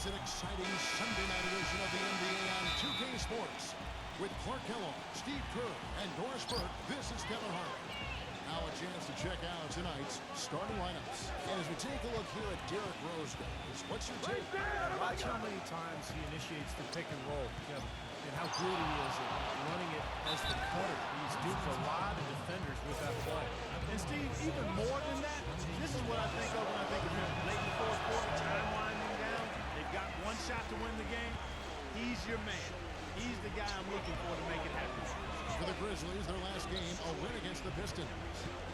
It's an exciting Sunday night edition of the NBA on 2K Sports. With Clark Kellogg, Steve Kerr, and Doris Burke, this is Kevin Harlan. Now a chance to check out tonight's starting lineups. And as we take a look here at Derrick Rose, what's your take? Watch how many times he initiates the pick and roll, Kevin, and how good he is at running it as the cutter. He's duped a lot of defenders with that play. And Steve, even more than that, this is what I think of when I think of him. Late in the fourth quarter, time winding down. They've got one shot to win the game. He's your man. He's the guy I'm looking for to make it happen. For the Grizzlies, their last game, a win against the Pistons.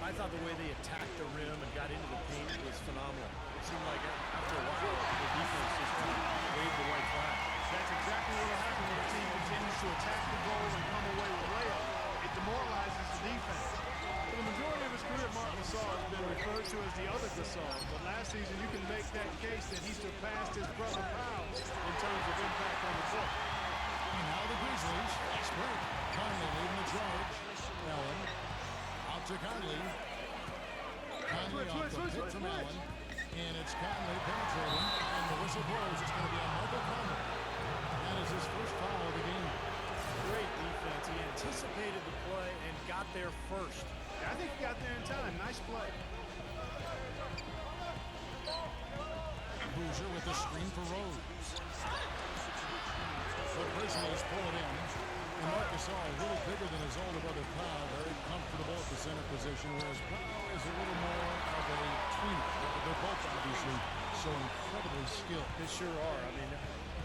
I thought the way they attacked the rim and got into the paint was phenomenal. It seemed like after a while, the defense just waved the white flag. That's exactly what will happen when a team continues to attack the goal and come away with layups. It demoralizes the defense. For the majority of his career, Mark Gasol has been referred to as the other Gasol. But last season, you can make that case that he surpassed his brother Powell in terms of impact on the court. And now the Grizzlies, fast break. Conley leading the charge. Allen out to Conley. Conley off the pick from Allen. And it's Conley penetrating. And the whistle blows. It's going to be a Michael Conley. That is his first foul of the game. Great defense. He anticipated the play and got there first. Yeah, I think he got there in time. Nice play. Boozer with the screen for Rose. The Grizzlies pull it in. And Marc Gasol, a little bigger than his older brother Powell, very comfortable at the center position, whereas Powell is a little more of a tweener. They're both obviously so incredibly skilled. They sure are. I mean,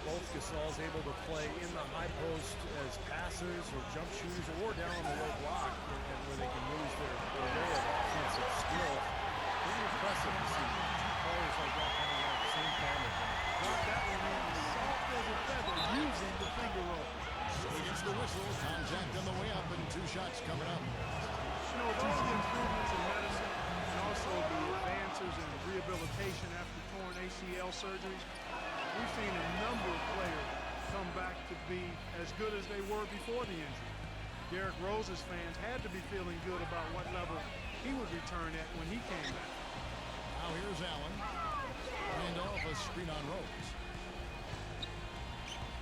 both Gasol's able to play in the high post as passers or jump shooters or down on the low block and where they can use their array of offensive skill. Pretty impressive to see two players like that coming out at the same time. Got that one in soft as a feather using the finger roll. So against the whistle, contact on the way up and two shots coming up. You know, due to the improvements in medicine and also the advances in rehabilitation after torn ACL surgeries, we've seen a number of players come back to be as good as they were before the injury. Derrick Rose's fans had to be feeling good about what level he would return at when he came back. Now here's Allen. Hand off a screen on Rose.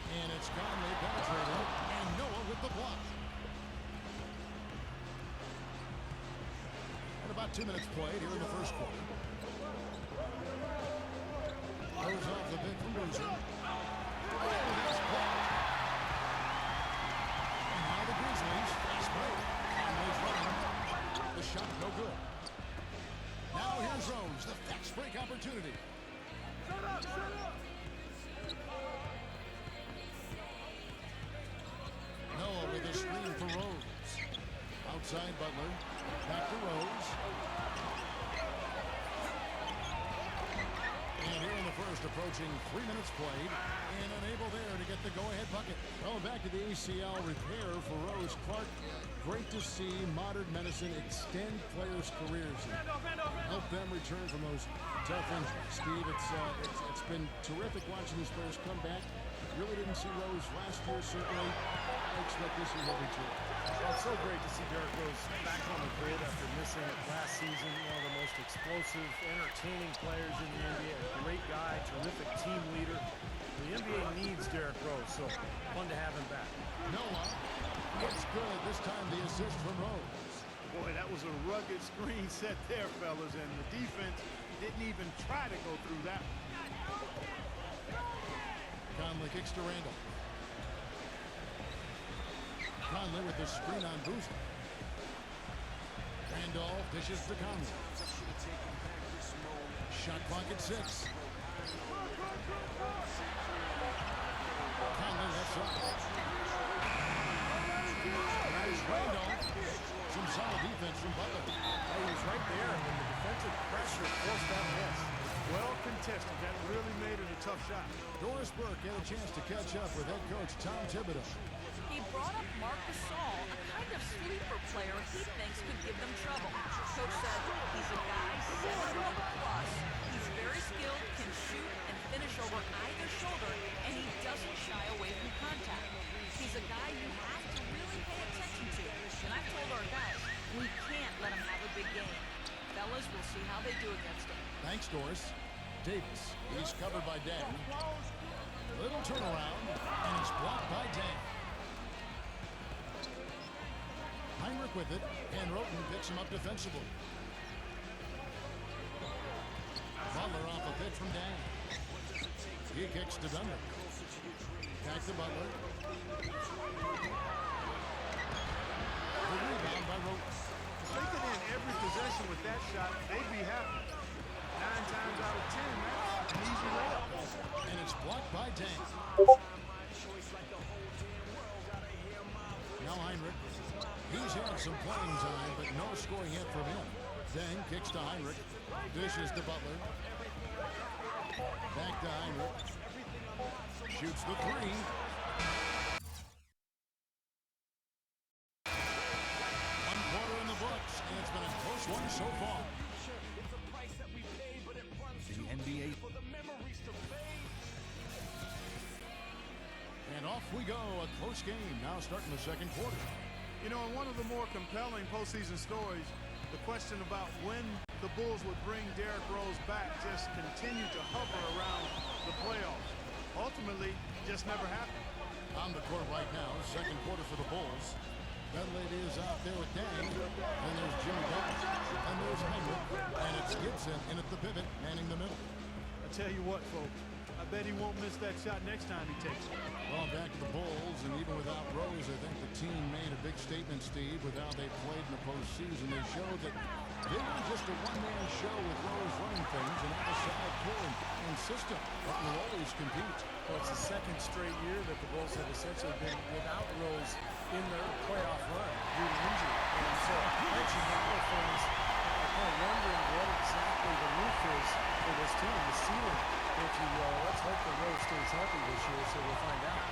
And it's Conley penetrating. And Noah with the block. And about 2 minutes played here in the first quarter. Goes off the pick from Boozer. Oh, that's blocked. And now the Grizzlies fast break. Conley's running. The shot no good. Now here's Rose, the fast break opportunity. Shut up, shut up! Noah with a screen for Rose. Outside Butler. Back to Rose. And here in the first, approaching 3 minutes played, and unable there to get the go-ahead bucket. Going back to the ACL repair for Rose. Clark, great to see modern medicine extend players' careers and help them return from those tough injuries. Steve, it's been terrific watching these players come back. Really didn't see Rose last year, certainly. I expect this year will be too. Well, it's so great to see Derrick Rose back on the grid after missing it last season. One of the most explosive, entertaining players in the NBA. A great guy, terrific team leader. The NBA needs Derrick Rose, so fun to have him back. Noah gets good. This time the assist from Rose. Boy, that was a rugged screen set there, fellas, and the defense didn't even try to go through that one. Conley kicks to Randall. Conley with the screen on Boozer. Randall dishes to Conley. Shot clock at 6. Conley left side. Nice Randall. Some solid defense from Butler. He was right there, and the defensive pressure forced that miss. Well contested. That really made it a tough shot. Doris Burke had a chance to catch up with head coach Tom Thibodeau. He brought up Marc Gasol, a kind of sleeper player he thinks could give them trouble. Coach said he's a guy 7 foot plus. He's very skilled, can shoot and finish over either shoulder, and he doesn't shy away from contact. He's a guy you have to really pay attention to. And I've told our guys, we can't let him have a big game. Fellas, we'll see how they do against him. Thanks, Doris. Davis, he's covered by Dan. Little turnaround, and it's blocked by Dan. Heinrich with it, and Roten picks him up defensively. Butler off a pitch from Dan. He kicks to Dunlap. Back to Butler. The rebound by Roten. If they could end every possession with that shot, they'd be happy. 9 times out of 10, that's an easy layup. And it's blocked by Dan. Now Heinrich. He's had some playing time, but no scoring yet from him. Deng kicks to Heinrich. Dishes to Butler. Back to Heinrich. Shoots the three. One quarter in the books, and it's been a close one so far. The NBA. And off we go. A close game now starting the second quarter. You know, in one of the more compelling postseason stories, the question about when the Bulls would bring Derrick Rose back just continued to hover around the playoffs. Ultimately, just never happened. On the court right now, second quarter for the Bulls. Bentley is out there with Dang. And there's Jimmy Butler. And there's Heinrich. And it's Gibson in at the pivot, manning the middle. I tell you what, folks, I bet he won't miss that shot next time he takes it. Well, back to the Bulls, and even without Rose, I think the team made a big statement, Steve, with how they played in the postseason. They showed that they weren't just a one-man show with Rose running things, and have a solid core and system that will always compete. Well, it's the second straight year that the Bulls have essentially been without Rose in their playoff run due to injury. And so I mentioned the other things are kind of wondering what exactly the roof is for this team, the ceiling, if you will. Let's hope that Rose stays healthy this year, so we'll find out.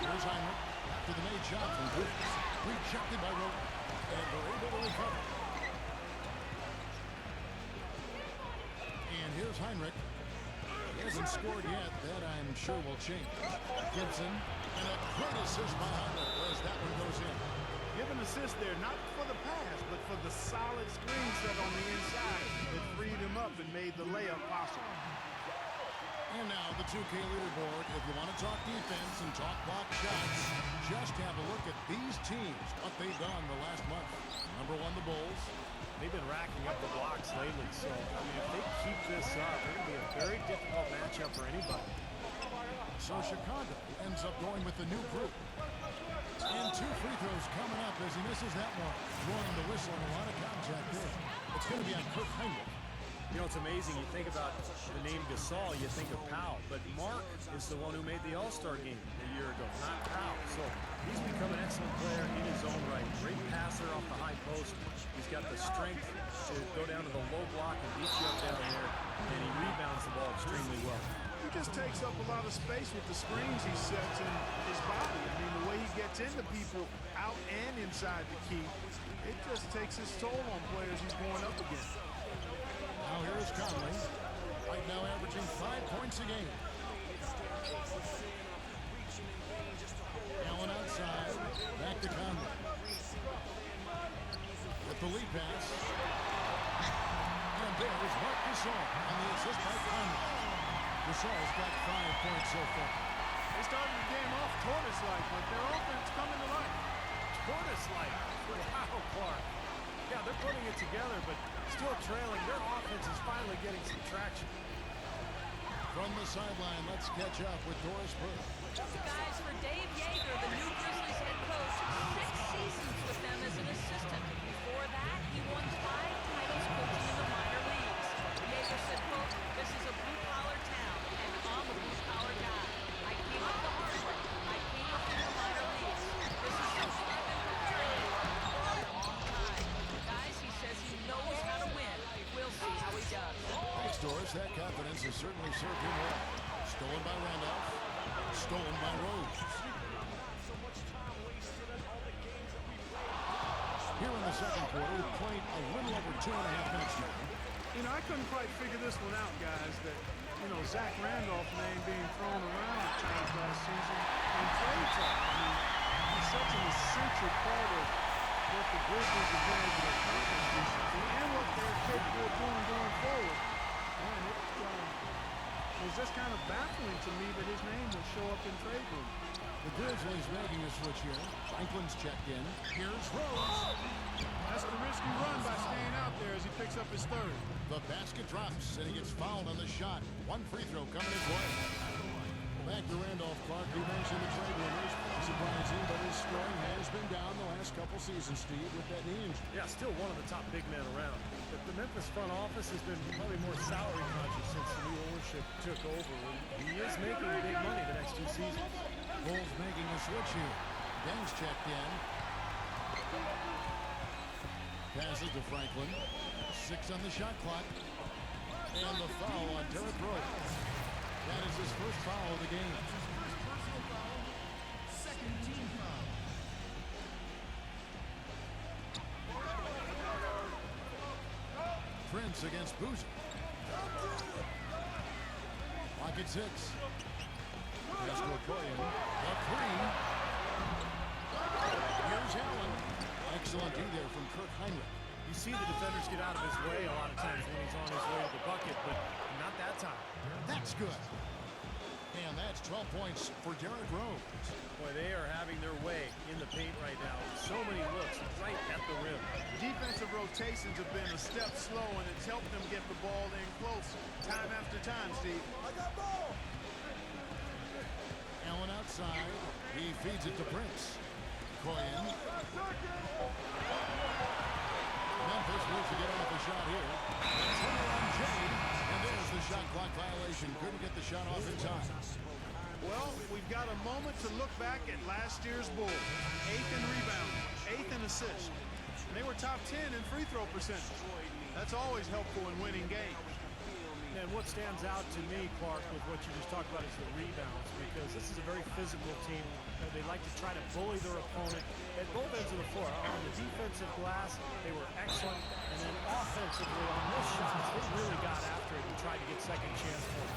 Here's Heinrich after the made shot from Griffiths. Rejected by Roten, and they're able to recover. And here's Heinrich. He hasn't scored yet. That I'm sure will change. Gibson, and a great assist by Heinrich as that one goes in. Give an assist there, not for the pass, but for the solid screen set on the inside that freed him up and made the layup possible. And now the 2K leaderboard. If you want to talk defense and talk block shots, just have a look at these teams, what they've done the last month. Number 1, the Bulls. They've been racking up the blocks lately, so I mean, if they keep this up, it's going to be a very difficult matchup for anybody. So Chicago ends up going with the new group. And 2 free throws coming up as he misses that one. Blowing the whistle and a lot of contact there. It's going to be on Kirk Heinrich. You know, it's amazing. You think about the name Gasol, you think of Powell. But Mark is the one who made the All-Star game a year ago, not Powell. So he's become an excellent player in his own right. Great passer off the high post. He's got the strength to go down to the low block and beat you up down there. And he rebounds the ball extremely well. He just takes up a lot of space with the screens he sets in his body. I mean, the way he gets into people out and inside the key, it just takes its toll on players he's going up against. Now here's Conley. Right now averaging 5 points a game. Allen outside. Back to Conley. With the lead pass. And there's Mark Gasol on the assist by Conley. Gasol's got 5 points so far. They started the game off tortoise-like, but their offense coming to life. Tortoise-like. Wow, Clark. Yeah, they're putting it together, but still trailing. Their offense is finally getting some traction. From the sideline, let's catch up with Doris Burke. Guys, for Dave Yeager, the new Grizzlies head coach, 6 seasons with them as an assistant. Before that, he won 5 titles coaching in the minor leagues. Yeager said, quote, "This is a blue-collar town, and I'm a blue-collar guy. I came up the hard way. I came up in the minor leagues. This is something I've been preparing for a long time. Guys, he says he knows how to win. We'll see how he does." Thanks, Doris. That confidence has certainly served him well. Stolen by Randolph. Stolen by Rose. Here in the second quarter, we've played a little over 2.5 minutes now. You know, I couldn't quite figure this one out, guys, that, you know, Zach Randolph's name being thrown around at times last season in trade talk. I mean, he's such an essential part of what the Grizzlies have been able to accomplish recently and what they're capable of doing going forward. Man, it was just kind of baffling to me that his name would show up in trade room. The Grizzlies making a switch here. Franklin's checked in. Here's Rose. That's the risky run by staying out there as he picks up his third. The basket drops, and he gets fouled on the shot. One free throw coming his way. Back to Randolph. Clark, who mentioned the trade rumors. Surprising, but his scoring has been down the last couple seasons, Steve, with that knee injury. Yeah, still one of the top big men around. But the Memphis front office has been probably more salary conscious since the new ownership took over. And he is making big money the next 2 seasons. Bulls making a switch here. Deng's checked in. Passes to Franklin. 6 on the shot clock. And the foul on Derrick Rose. That is his first foul of the game. Second team foul. Prince against Boozer. Clock at 6. Pass to Okoye. The 3. Here's Allen. Excellent D there from Kirk Heinrich. You see the defenders get out of his way a lot of times when he's on his way to the bucket, but not that time. That's good. And that's 12 points for Derrick Rose. Boy, they are having their way in the paint right now. So many looks right at the rim. Defensive rotations have been a step slow, and it's helped them get the ball in close time after time, Steve. I got ball. Allen outside. He feeds it to Prince. Koyen. Memphis needs to get off the shot here. On Jade. And there's the shot clock violation. Couldn't get the shot off in time. Well, we've got a moment to look back at last year's Bulls. 8th in rebound, 8th in assists. They were top 10 in free throw percentage. That's always helpful in winning games. And what stands out to me, Clark, with what you just talked about is the rebounds, because this is a very physical team. They like to try to bully their opponent at both ends of the floor. On the defensive glass, they were excellent, and then offensively on this shot, they really got after it and tried to get second chance points.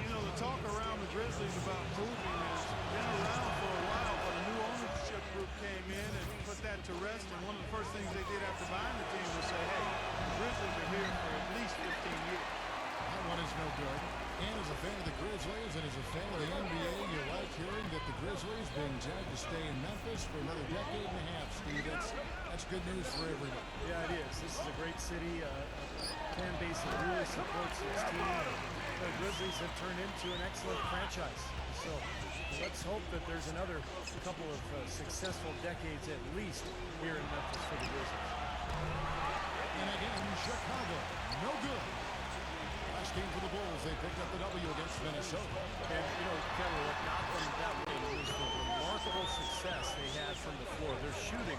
You know, the talk around the Grizzlies about moving has been around for a while, but a new ownership group came in and put that to rest, and one of the first things they did after buying the team was say, hey, the Grizzlies are here for at least 15 years. That one is no good. And as a fan of the Grizzlies and as a fan of the NBA, you like hearing that the Grizzlies being tagged to stay in Memphis for another decade and a half, Steve. That's good news for everyone. Yeah, it is. This is a great city. A fan base that really supports its team. The Grizzlies have turned into an excellent franchise. So let's hope that there's another couple of successful decades at least here in Memphis for the Grizzlies. And again, Chicago, no good. Last game for the Bulls, they picked up the W against Minnesota. And, you know, Kevin, what got them that way was the remarkable success they had from the floor. Their shooting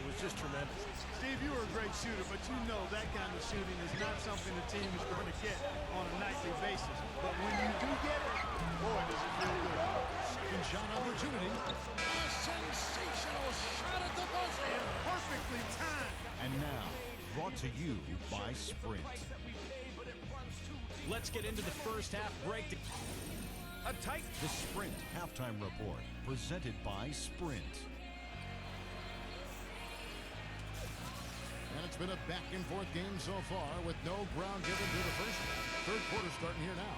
was just tremendous. Steve, you were a great shooter, but you know that kind of shooting is not something the team is going to get on a nightly basis. But when you do get it, boy, does it feel good. Second shot opportunity. A sensational shot at the buzzer. Perfectly timed. And now, brought to you by Sprint. Let's get into the first half break. A tight. The Sprint Halftime Report, presented by Sprint. And it's been a back-and-forth game so far with no ground given to the first one. Third quarter starting here now.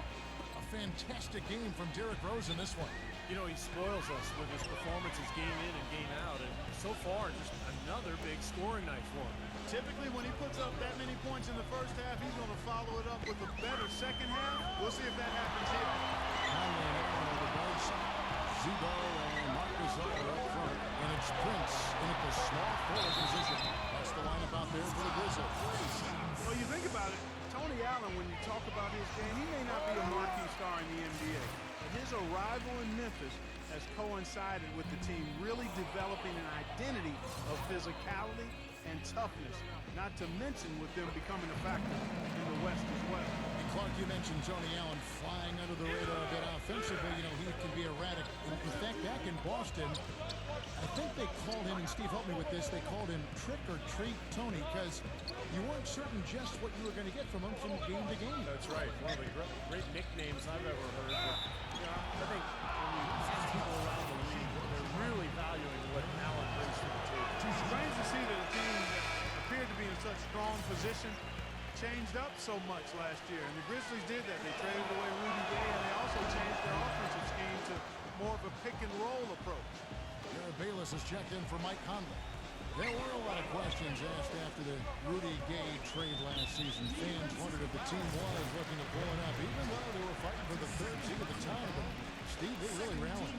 A fantastic game from Derrick Rose in this one. You know, he spoils us with his performances game in and game out. And so far, just another big scoring night for him. Typically, when he puts up that many points in the first half, he's going to follow it up with a better second half. We'll see if that happens here. Conley and Allen on the bench. Zbo and Marcus are up front. And it's Prince in at the small forward position. That's the lineup out there for the Grizzlies. Well, you think about it, Tony Allen, when you talk about his game, he may not be a marquee star in the NBA. But his arrival in Memphis has coincided with the team really developing an identity of physicality and toughness, not to mention with them becoming a factor in the West as well. And Clark, you mentioned Tony Allen flying under the radar a bit offensively. You know, he can be erratic. In fact, back in Boston, I think they called him, and Steve helped me with this, they called him Trick or Treat Tony, because you weren't certain just what you were going to get from him from game to game. That's right. One of the great nicknames I've ever heard. But, you know, I think when you see people around the league, they're really valuing what Allen brings to the table. It's strange to see that a team that appeared to be in such strong position changed up so much last year, and the Grizzlies did that. They traded away Rudy Gay, and they also changed their offensive scheme to more of a pick-and-roll approach. Jared Bayless has checked in for Mike Conley. There were a lot of questions asked after the Rudy Gay trade last season. Fans wondered if the team was looking to pull it up, even though they were fighting for the third seed at the time. But Steve, they really rallied.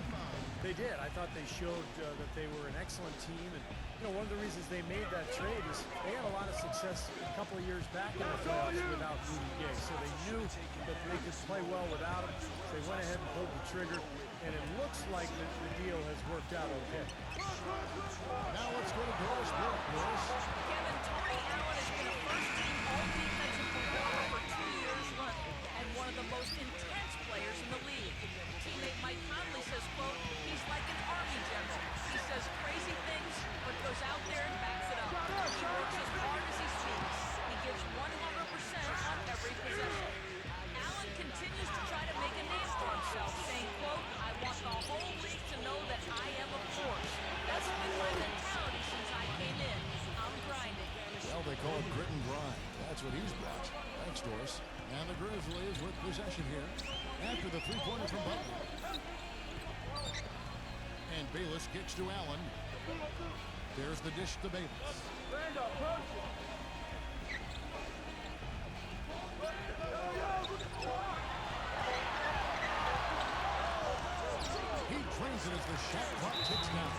They did. I thought they showed that they were an excellent team. And, you know, one of the reasons they made that trade is they had a lot of success a couple of years back in the playoffs without Rudy Gay. So they knew that they could play well without him. So they went ahead and pulled the trigger. And it looks like the deal has worked out okay. Now let's go to Doris Burke. Doris. Kevin, Tony Allen has been a first-team all-defensive performer for 2 years running and one of the most intense players in the league. Teammate Mike Conley says, quote, he's like an Army general. He says crazy things, but goes out there and backs it up. He works as hard as he speaks. He gives 100% on every possession. Allen continues to try to make a name for himself, saying, quote, I want the whole league to know that I am a force. That's been my mentality since I came in. I'm grinding. Well, they call it grit and grind. That's what he's brought. Thanks, Doris. And the Grizzlies with possession here after the three-pointer from Butler. And Bayless kicks to Allen. There's the dish to Bayless. He drains it as the shot clock ticks down.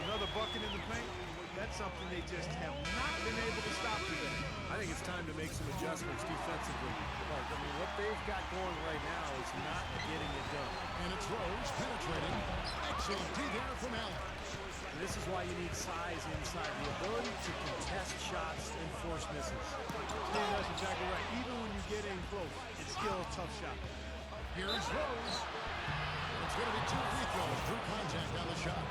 Another bucket in the paint. That's something they just have not been able to stop today. I think it's time to make some adjustments defensively. Like, I mean, what they've got going right now is not getting it done. And it's Rose penetrating. Excellent D there from Allen. And this is why you need size inside. The ability to contest shots and force misses. Yeah, that's exactly right. Even when you get in close, it's still a tough shot. Here's Rose. It's going to be 2 free throws through contact on the shot.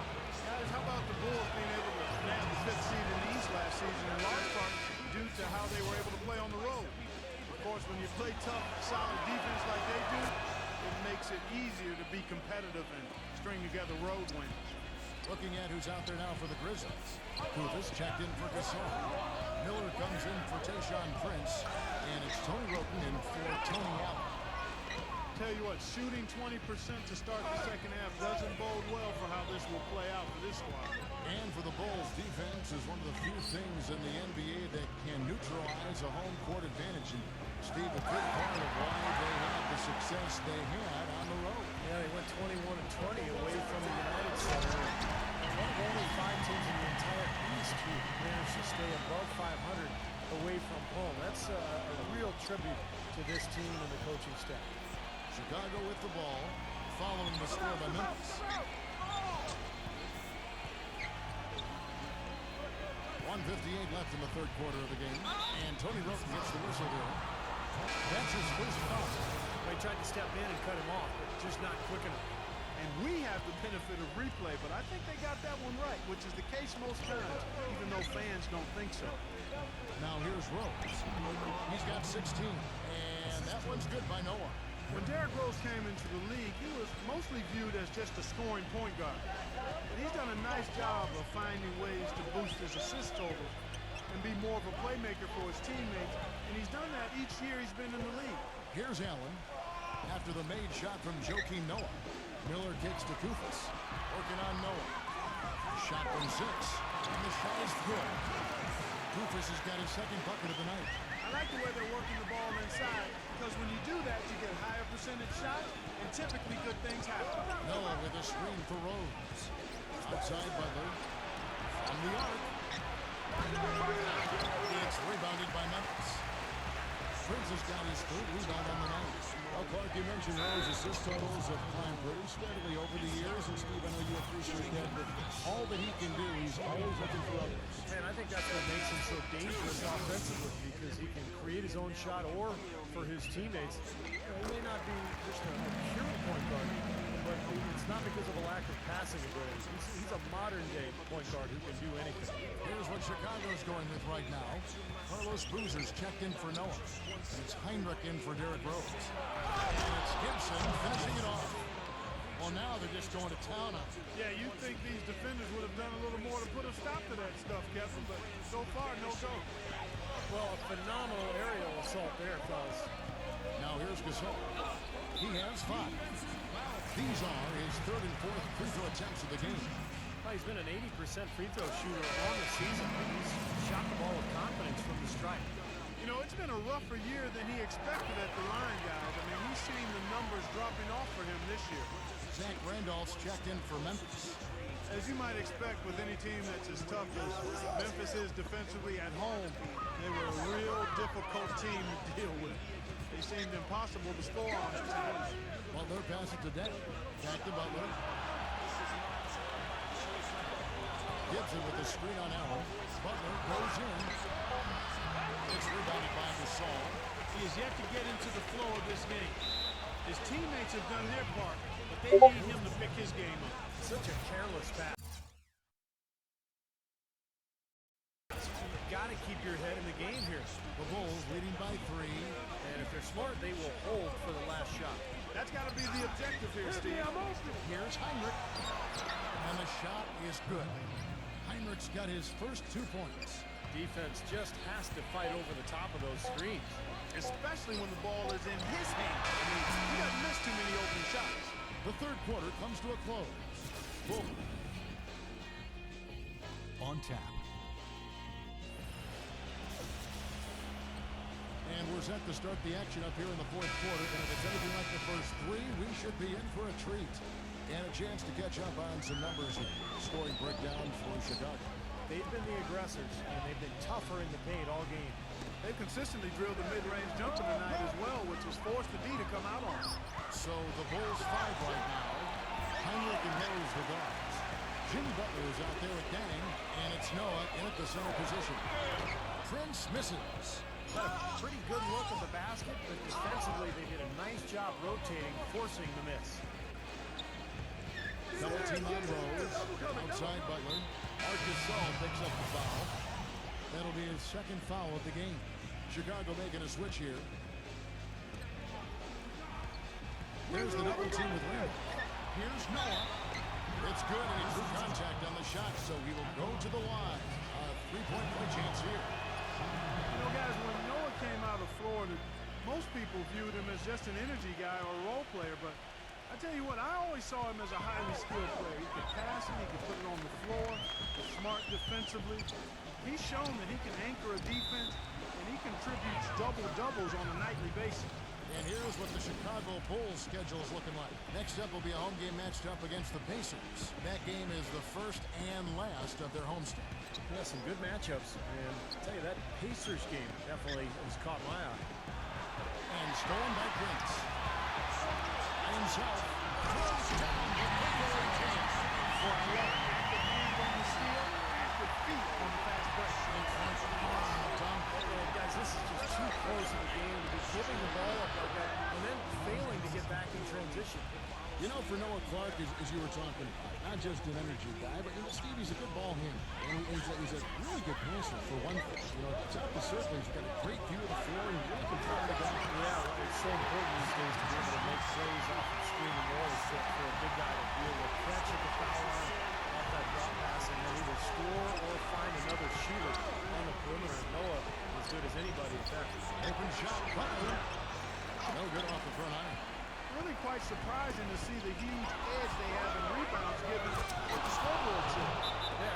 Guys, how about the Bulls being able to snag the 5th seed in the East last season, in large part due to how they were able to play on the road? Of course, when you play tough, solid defense like they do, it makes it easier to be competitive and string together road wins. Looking at who's out there now for the Grizzlies. Kufis checked in for Gasol. Miller comes in for Tayshaun Prince. And it's Tony Roten in for Tony Allen. Tell you what, shooting 20% to start the second half doesn't bode well for how this will play out for this squad. And for the Bulls, defense is one of the few things in the NBA that can neutralize a home court advantage. And Steve, a big part of why they had the success they had on the road. Yeah, they went 21-20 away from the United Center. One of only 5 teams in the entire East who managed to stay above 500 away from home. That's a real tribute to this team and the coaching staff. Chicago with the ball, following the score by Memphis. 1:58 left in the third quarter of the game. And Tony Roten gets the whistle there. That's his first foul. They tried to step in and cut him off, but just not quick enough. And we have the benefit of replay, but I think they got that one right, which is the case most times, even though fans don't think so. Now here's Rose. He's got 16, and that one's good by Noah. When Derrick Rose came into the league, he was mostly viewed as just a scoring point guard. But he's done a nice job of finding ways to boost his assist totals and be more of a playmaker for his teammates, and he's done that each year he's been in the league. Here's Allen. After the made shot from Joakim Noah. Miller kicks to Kufis. Working on Noah. Shot from 6. And the shot is good. Kufis has got his second bucket of the night. I like the way they're working the ball inside, because when you do that, you get higher percentage shots, and typically good things happen. Noah with a screen for Rose. Outside Butler. From the arc. It's rebounded by Memphis. Prince has got his third rebound on the night. Well, Clark, you mentioned Rose's assist totals have climbed pretty steadily over the years, and Steve, I know you appreciate that, but all that he can do, he's always looking for others. And I think that's what makes him so dangerous offensively, because he can create his own shot or for his teammates. You know, he may not be just a pure point guard, but it's not because of a lack of passing ability. He's a modern-day point guard who can do anything. Here's what Chicago's going with right now. Carlos Boozer's checked in for Noah. And it's Heinrich in for Derrick Rose. And it's Gibson finishing it off. Well, now they're just going to town on it. Yeah, you'd think these defenders would have done a little more to put a stop to that stuff, Kevin, but so far, no go. Well, a phenomenal aerial assault there, fellas. Now here's Gasol. He has 5. These are his 3rd and 4th free throw attempts of the game. Well, he's been an 80% free throw shooter on the season. He's shot the ball with confidence from the stripe. You know, it's been a rougher year than he expected at the line, guys. I mean, he's seen the numbers dropping off for him this year. Zach Randolph's checked in for Memphis. As you might expect with any team that's as tough as Memphis is defensively at home, they were a real difficult team to deal with. They seemed impossible to score on at times. Butler passes to Derrick. Back to Butler. Gibson with the screen on Allen. Butler goes in. It's rebounded by Gasol. He has yet to get into the flow of this game. His teammates have done their part, but they need him to pick his game up. Such a careless pass. You've got to keep your head in the game here. The Bulls leading by 3. And if they're smart, they will hold for the last shot. That's got to be the objective here, Steve. Here's Heinrich. And the shot is good. Heinrich's got his first 2 points. Defense just has to fight over the top of those screens. Especially when the ball is in his hand. I mean, he doesn't miss too many open shots. The 3rd quarter comes to a close. Boom. On tap. And we're set to start the action up here in the 4th quarter. And if it's anything like the first 3, we should be in for a treat. And a chance to catch up on some numbers here. Scoring breakdown for Chicago. They've been the aggressors, and they've been tougher in the paint all game. They've consistently drilled the mid-range jumper tonight as well, which has forced the D to come out on them. So the Bulls 5 right now. Heinrich and Rose the guards. Jimmy Butler is out there with Dang, and it's Noah in at the center position. Prince misses. Got a pretty good look at the basket, but defensively they did a nice job rotating, forcing the miss. Double team on Rose. Outside Butler. Art Gasol picks up the foul. That'll be his 2nd foul of the game. Chicago making a switch here. There's the double team with Randall. Here's Noah. It's good, and he drew contact on the shot, so he will go to the line. A 3-point play chance here. You know, guys, when Noah came out of Florida, most people viewed him as just an energy guy or a role player, but I tell you what, I always saw him as a highly skilled player. He could pass it, he could put it on the floor, he's smart defensively. He's shown that he can anchor a defense, and he contributes double-doubles on a nightly basis. And here's what the Chicago Bulls schedule is looking like. Next up will be a home game matched up against the Pacers. That game is the first and last of their homestand. Yeah, some good matchups, and I'll tell you, that Pacers game definitely has caught my eye. And stolen by Prince. Himself throws down the breakaway chance for a run. Active hands on the steal, active feet on the fast break. Guys, this is just too close in the game to be giving the ball up like that and then failing to get back in transition. You know, for Noah Clark, as you were talking about, not just an energy guy, but, you know, Steve, he's a good ball handler. And he's a really good passer, for one thing. You know, top the circle, he's got a great view of the floor, and he really can throw the guy. Yeah, it's so important these days to be able to make plays off of screening rolls for a big guy to be able to catch at the foul line off that drop pass and then either score or find another shooter on the perimeter. Noah as good as anybody at that. Open shot, Butler. No good off the front iron. Really quite surprising to see the huge edge they have in rebounds given what the scoreboard says. Yeah,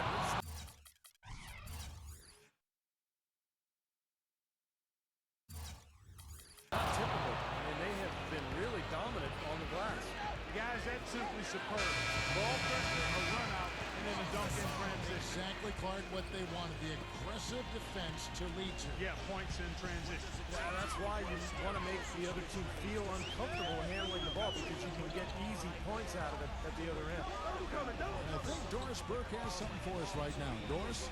not typical. I mean, they have been really dominant on the glass. Guys, that's simply superb. Ball pressure, a run out, and then a dunk in transition. Exactly, Clark, what they wanted. The aggressive defense to lead to. Yeah, points in transition. Yeah, that's why you want to make the other team feel uncomfortable handling the ball because you can get easy points out of it at the other end. I think Doris Burke has something for us right now. Doris?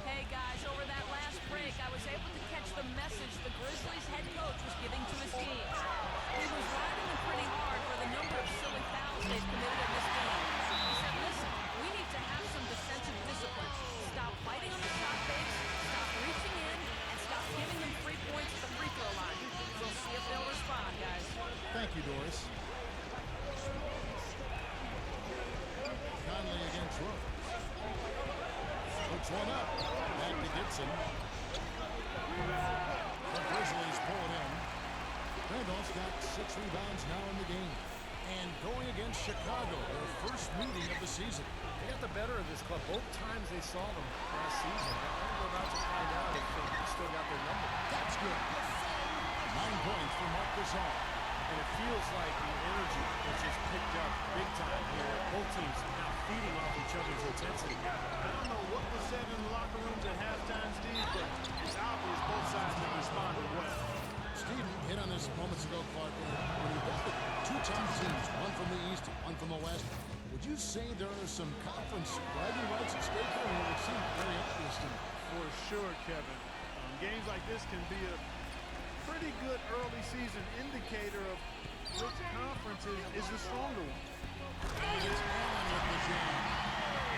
Hey guys, over that last break, I was able to catch the message the Grizzlies head coach was giving to his team. He was riding them pretty hard for the number of silly fouls they've committed in this game. He said, listen, we need to have some defensive discipline. Stop fighting on the shot fakes, stop reaching in, and stop giving them 3 points at the free throw line. We'll see if they'll respond, guys. Thank you, Doris. Conley against Rose. Puts one up. Back to Gibson. The Grizzlies pull it in. Randolph's got 6 rebounds now in the game. And going against Chicago, their first meeting of the season. They got the better of this club both times they saw them last season. We're about to find out if they still got their number. That's good. 9 points for Mark Gasol. And it feels like the energy has just picked up big time here. Both teams now feeding off each other's intensity. I don't know what was said in the locker rooms at halftime, Steve, but it's obvious both sides have responded well. Steve hit on this moments ago, Clark. When you look at 2 top teams, one from the East, one from the West, would you say there are some conference bragging rights at stake here? It would seem very obvious to me. For sure, Kevin. Games like this can be a pretty good early season indicator of which conference is the stronger one. It's Allen with the jam.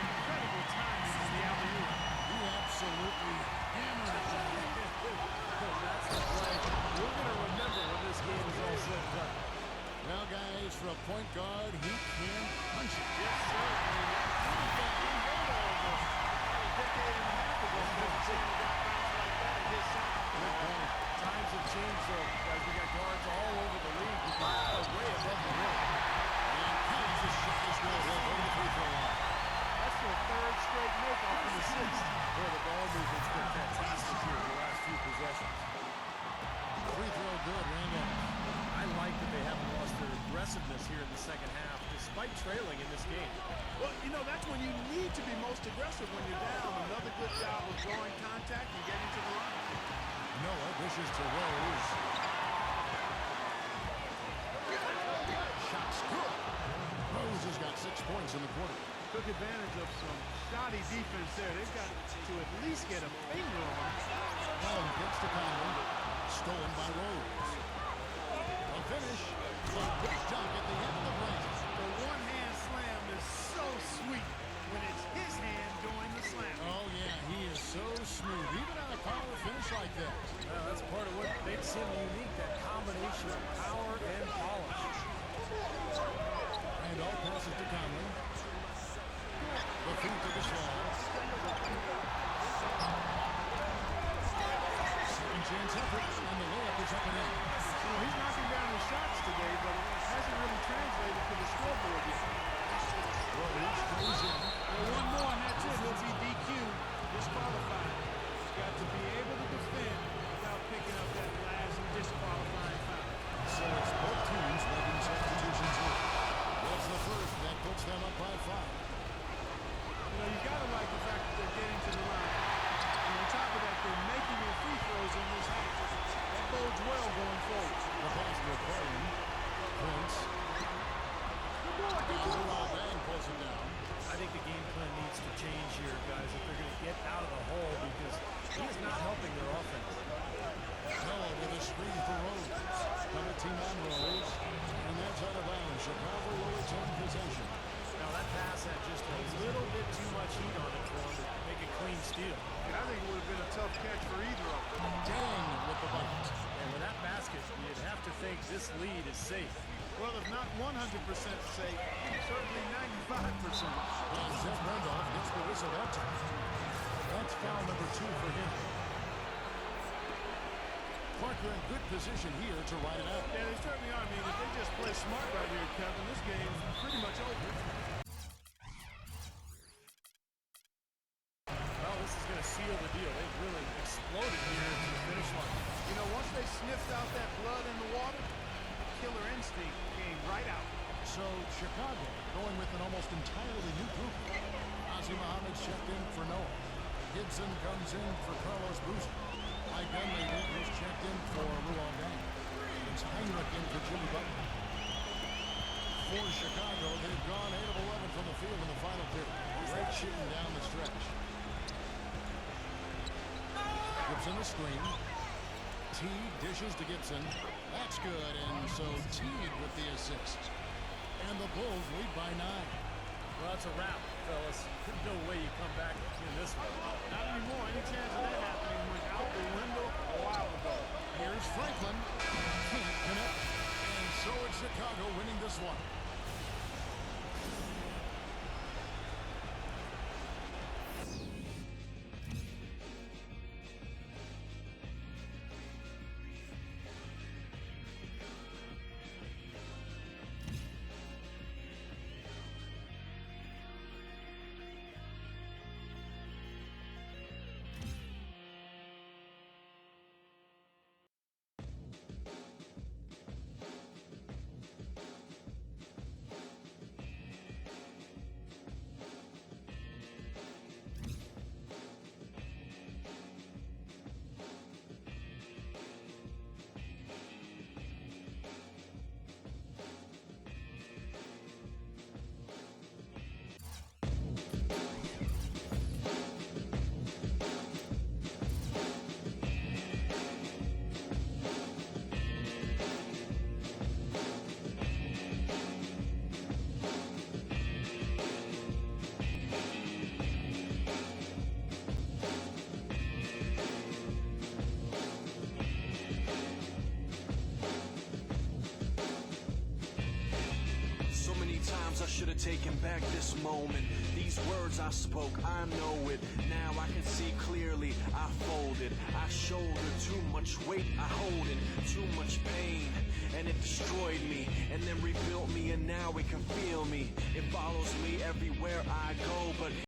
Incredible timing on the alley-oop. He absolutely hammered it. That's the play we're going to remember when this game is all said and done. Well, guys, for a point guard, he can punch it. Yes, sir. A decade and a half ago, never seen a guy bounce like that at his side. Good point. Times have changed, though, guys. We got guards all over the league who are way above the rim. And Collins' shot is good. He'll go to the free throw line. That's their 3rd straight make-off in the 6th. Boy, the ball movement's been fantastic here the last few possessions. Free throw good, Randall. I like that they haven't lost their aggressiveness here in the second half, despite trailing in this game. Well, you know, that's when you need to be most aggressive when you're down. Another good job of drawing contact and getting to the line. Noah dishes to Rose. Shots good. Rose has got 6 points in the quarter. Took advantage of some shoddy defense there. They've got to at least get a finger on it. Allen gets to Conley. Stolen by Rose. A finish. A quick dunk at the end of the break. The one-hand slam is so sweet when it's his hand doing the slam. Oh, yeah, he is so smooth, even on a power finish like that. Well, that's part of what makes him unique, that combination of power and polish. Randolph passes to Conley. The feet to the Gasol. Second chance effort, and the layup is up and in. You know, he's knocking down the shots today, but it hasn't really translated to the scoreboard yet. Rose goes in. Well, one more and that's it. He'll be DQ, disqualified. He's got to be able to defend without picking up that last disqualifying foul. So it's both teams making substitutions here. That's the first. That puts them up by 5. You know, you got to like the fact that they're getting to the line. And on top of that, they're making their free throws in this half. That bodes well going forward. The basket playing. Prince. Bang pulls it down. I think the game plan needs to change here, guys, if they're going to get out of the hole, because he is not helping their offense. Noah with a screen for Rose. Double team on Rose. And that's out of bounds. Chicago will return possession. Now that pass had just a little bit too much heat on it for him to make a clean steal. And I think it would have been a tough catch for either of them. Dang with the bucket. And with that basket, you'd have to think this lead is safe. Well, if not 100% safe, certainly 95%. And Zeb Randolph gets the whistle that time. That's foul number 2 for him. Parker in good position here to ride it out. Yeah, they certainly are. I mean, if they just play smart right here, Kevin, this game's pretty much over. Well, this is going to seal the deal. They've really exploded here to the finish line. You know, once they sniffed out that blood in the water, killer instinct came right out. So Chicago going with an almost entirely new group. Ozzie Muhammad's checked in for Noah. Gibson comes in for Carlos Boozer. Mike Dunleavy is checked in for Ruan Gang. It's Heinrich in for Jimmy Butler. For Chicago, they've gone 8 of 11 from the field in the final period. Great shooting down the stretch. Gibson the screen. Teague dishes to Gibson. That's good, and so Teague with the assist. And the Bulls lead by 9. Well, that's a wrap, fellas. There's no way you come back in this one. Not anymore. Any chance of that happening went out the window a while ago. Here's Franklin. Can't connect. And so it's Chicago winning this one. times I should have taken back this moment. These words I spoke, I know it. Now I can see clearly. I folded, I shouldered too much weight. I hold in too much pain, and it destroyed me, and then rebuilt me, and now it can feel me. It follows me everywhere I go, but